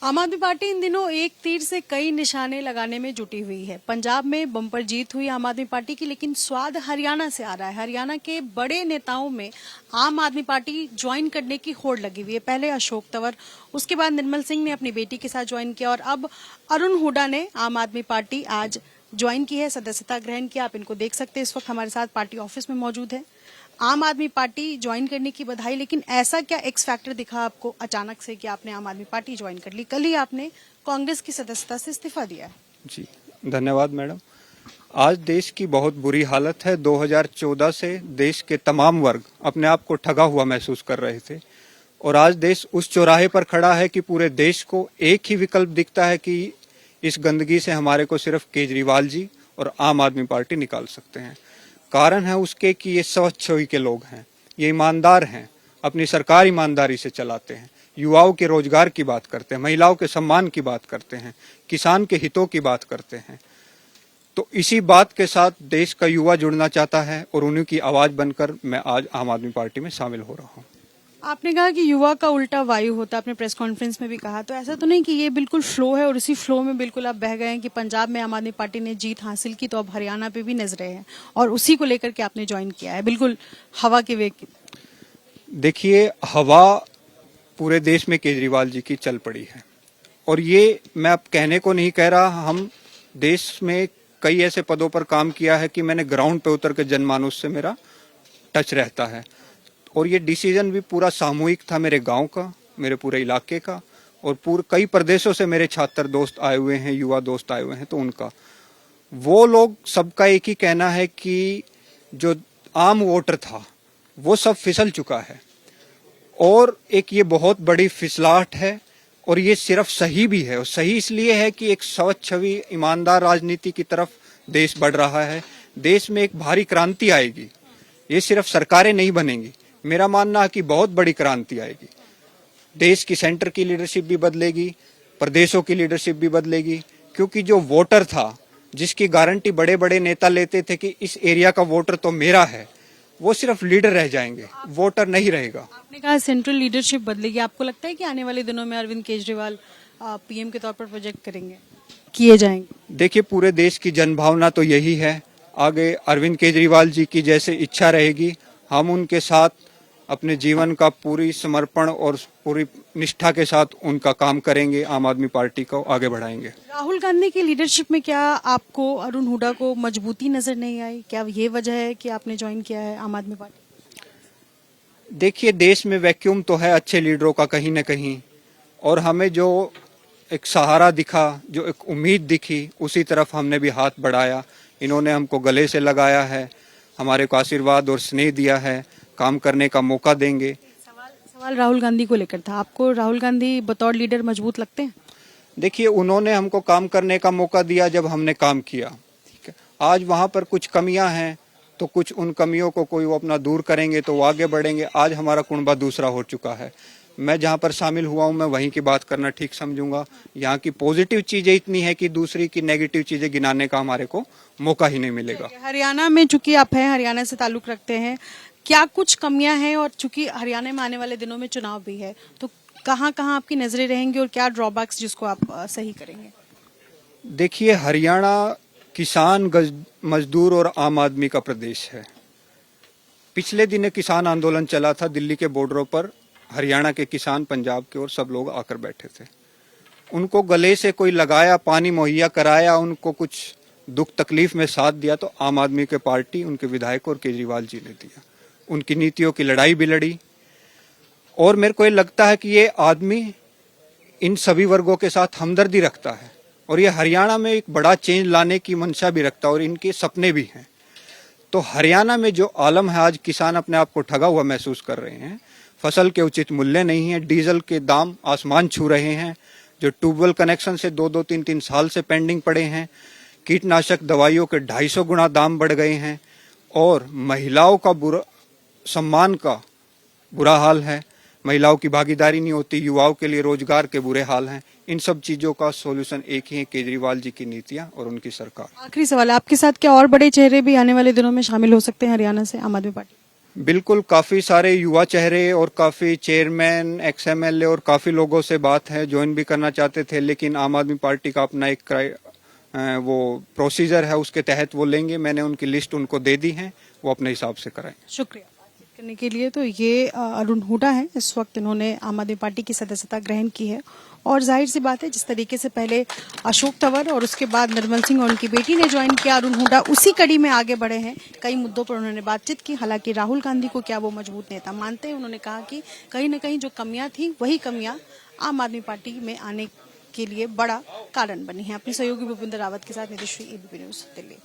आम आदमी पार्टी इन दिनों एक तीर से कई निशाने लगाने में जुटी हुई है। पंजाब में बम्पर जीत हुई आम आदमी पार्टी की, लेकिन स्वाद हरियाणा से आ रहा है। हरियाणा के बड़े नेताओं में आम आदमी पार्टी ज्वाइन करने की होड़ लगी हुई है। पहले अशोक तंवर, उसके बाद निर्मल सिंह ने अपनी बेटी के साथ ज्वाइन किया और अब अरुण हुड्डा ने आम आदमी पार्टी आज ज्वाइन की है, सदस्यता ग्रहण किया। आप इनको देख सकते हैं, इस वक्त हमारे साथ पार्टी ऑफिस में मौजूद है। आम आदमी पार्टी ज्वाइन करने की बधाई, लेकिन ऐसा क्या एक्स फैक्टर दिखा आपको अचानक से कि आपने आम आदमी पार्टी ज्वाइन कर ली? कल ही आपने कांग्रेस की सदस्यता से इस्तीफा दिया है। जी धन्यवाद मैडम। आज देश की बहुत बुरी हालत है। 2014 से देश के तमाम वर्ग अपने आप को ठगा हुआ महसूस कर रहे थे और आज देश उस चौराहे पर खड़ा है कि पूरे देश को एक ही विकल्प दिखता है कि इस गंदगी से हमारे को सिर्फ केजरीवाल जी और आम आदमी पार्टी निकाल सकते हैं। कारण है उसके कि ये स्वच्छ छवि के लोग हैं, ये ईमानदार हैं, अपनी सरकार ईमानदारी से चलाते हैं, युवाओं के रोजगार की बात करते हैं, महिलाओं के सम्मान की बात करते हैं, किसान के हितों की बात करते हैं। तो इसी बात के साथ देश का युवा जुड़ना चाहता है और उन्हीं की आवाज बनकर मैं आज आम आदमी पार्टी में शामिल हो रहा हूँ। आपने कहा कि युवा का उल्टा वायु होता, आपने प्रेस कॉन्फ्रेंस में भी कहा, तो ऐसा तो नहीं कि ये बिल्कुल फ्लो है और इसी फ्लो में बिल्कुल आप बह गए हैं कि पंजाब में आम आदमी पार्टी ने जीत हासिल की तो अब हरियाणा पे भी नजरें हैं और उसी को लेकर के आपने ज्वाइन किया है, बिल्कुल हवा के वेग की? देखिए, हवा पूरे देश में केजरीवाल जी की चल पड़ी है और ये मैं अब कहने को नहीं कह रहा। हम देश में कई ऐसे पदों पर काम किया है कि मैंने ग्राउंड पे उतर के जनमानस से मेरा टच रहता है और ये डिसीजन भी पूरा सामूहिक था, मेरे गांव का, मेरे पूरे इलाके का और पूरे कई प्रदेशों से मेरे छात्र दोस्त आए हुए हैं, युवा दोस्त आए हुए हैं। तो उनका वो लोग सबका एक ही कहना है कि जो आम वोटर था वो सब फिसल चुका है और एक ये बहुत बड़ी फिसलाहट है और ये सिर्फ सही भी है और सही इसलिए है कि एक स्वच्छ छवि ईमानदार राजनीति की तरफ देश बढ़ रहा है। देश में एक भारी क्रांति आएगी, ये सिर्फ सरकारें नहीं बनेंगी। मेरा मानना है कि बहुत बड़ी क्रांति आएगी। देश की सेंटर की लीडरशिप भी बदलेगी, प्रदेशों की लीडरशिप भी बदलेगी, क्योंकि जो वोटर था जिसकी गारंटी बड़े बड़े नेता लेते थे कि इस एरिया का वोटर तो मेरा है, वो सिर्फ लीडर रह जाएंगे, वोटर नहीं रहेगा। आपने कहा सेंट्रल लीडरशिप बदलेगी, आपको लगता है कि आने वाले दिनों में अरविंद केजरीवाल पीएम के तौर पर प्रोजेक्ट करेंगे, किए जाएंगे? देखिए, पूरे देश की जनभावना तो यही है। आगे अरविंद केजरीवाल जी की जैसे इच्छा रहेगी, हम उनके साथ अपने जीवन का पूरी समर्पण और पूरी निष्ठा के साथ उनका काम करेंगे, आम आदमी पार्टी को आगे बढ़ाएंगे। राहुल गांधी की लीडरशिप में क्या आपको अरुण हुड्डा को मजबूती नजर नहीं आई? क्या ये वजह है कि आपने ज्वाइन किया है आम आदमी पार्टी? देखिए, देश में वैक्यूम तो है अच्छे लीडरों का कहीं न कहीं और हमें जो एक सहारा दिखा, जो एक उम्मीद दिखी, उसी तरफ हमने भी हाथ बढ़ाया। इन्होंने हमको गले से लगाया है, हमारे को आशीर्वाद और स्नेह दिया है, काम करने का मौका देंगे। सवाल राहुल गांधी को लेकर था। आपको राहुल गांधी बतौर लीडर मजबूत लगते हैं? देखिए, उन्होंने हमको काम करने का मौका दिया जब हमने काम किया, ठीक है। आज वहाँ पर कुछ कमियां हैं तो कुछ उन कमियों को कोई वो अपना दूर करेंगे तो वो आगे बढ़ेंगे। आज हमारा कुनबा दूसरा हो चुका है। मैं जहाँ पर शामिल हुआ हूँ मैं वहीं की बात करना ठीक समझूंगा। यहाँ की पॉजिटिव चीजें इतनी है कि दूसरी की नेगेटिव चीजें गिनाने का हमारे को मौका ही नहीं मिलेगा। हरियाणा में चूंकि आप हैं, हरियाणा से ताल्लुक रखते हैं, क्या कुछ कमियां हैं? और चूंकि हरियाणा में आने वाले दिनों में चुनाव भी है तो कहाँ कहाँ आपकी नजरें रहेंगी और क्या ड्रॉबैक्स जिसको आप सही करेंगे? देखिए, हरियाणा किसान, मजदूर और आम आदमी का प्रदेश है। पिछले दिन किसान आंदोलन चला था दिल्ली के बॉर्डरों पर। हरियाणा के किसान, पंजाब के और सब लोग आकर बैठे थे। उनको गले से कोई लगाया, पानी मुहैया कराया, उनको कुछ दुख तकलीफ में साथ दिया तो आम आदमी के पार्टी, उनके विधायक और केजरीवाल जी ने दिया। उनकी नीतियों की लड़ाई भी लड़ी और मेरे को ये लगता है कि ये आदमी इन सभी वर्गों के साथ हमदर्दी रखता है और ये हरियाणा में एक बड़ा चेंज लाने की मंशा भी रखता है और इनके सपने भी हैं। तो हरियाणा में जो आलम है, आज किसान अपने आप को ठगा हुआ महसूस कर रहे हैं। फसल के उचित मूल्य नहीं है, डीजल के दाम आसमान छू रहे हैं, जो ट्यूबवेल कनेक्शन से 2-2, 3-3 साल से पेंडिंग पड़े हैं, कीटनाशक दवाइयों के 250 गुना दाम बढ़ गए हैं और महिलाओं का सम्मान का बुरा हाल है। महिलाओं की भागीदारी नहीं होती, युवाओं के लिए रोजगार के बुरे हाल हैं। इन सब चीजों का सॉल्यूशन एक ही है, केजरीवाल जी की नीतियां और उनकी सरकार। आखिरी सवाल, आपके साथ क्या और बड़े चेहरे भी आने वाले दिनों में शामिल हो सकते हैं हरियाणा से आम आदमी पार्टी? बिल्कुल, काफी सारे युवा चेहरे और काफी चेयरमैन, एक्स-एमएलए और काफी लोगों से बात है, ज्वाइन भी करना चाहते थे, लेकिन आम आदमी पार्टी का अपना एक वो प्रोसीजर है, उसके तहत वो लेंगे। मैंने उनकी लिस्ट उनको दे दी है, वो अपने हिसाब से कराएं। शुक्रिया बातचीत करने के लिए। तो ये अरुण हुडा है, इस वक्त इन्होंने आम आदमी पार्टी की सदस्यता ग्रहण की है और जाहिर सी बात है जिस तरीके से पहले अशोक तंवर और उसके बाद निर्मल सिंह और उनकी बेटी ने ज्वाइन किया, अरुण हुडा उसी कड़ी में आगे बढ़े हैं। कई मुद्दों पर उन्होंने बातचीत की। हालांकि राहुल गांधी को क्या वो मजबूत नेता मानते हैं? उन्होंने कहा कि कहीं न कहीं जो कमियां थी वही कमियां आम आदमी पार्टी में आने के लिए बड़ा कारण बनी है। अपने सहयोगी भूपेंद्र रावत के साथ नितिश्री, एबीपी न्यूज, दिल्ली।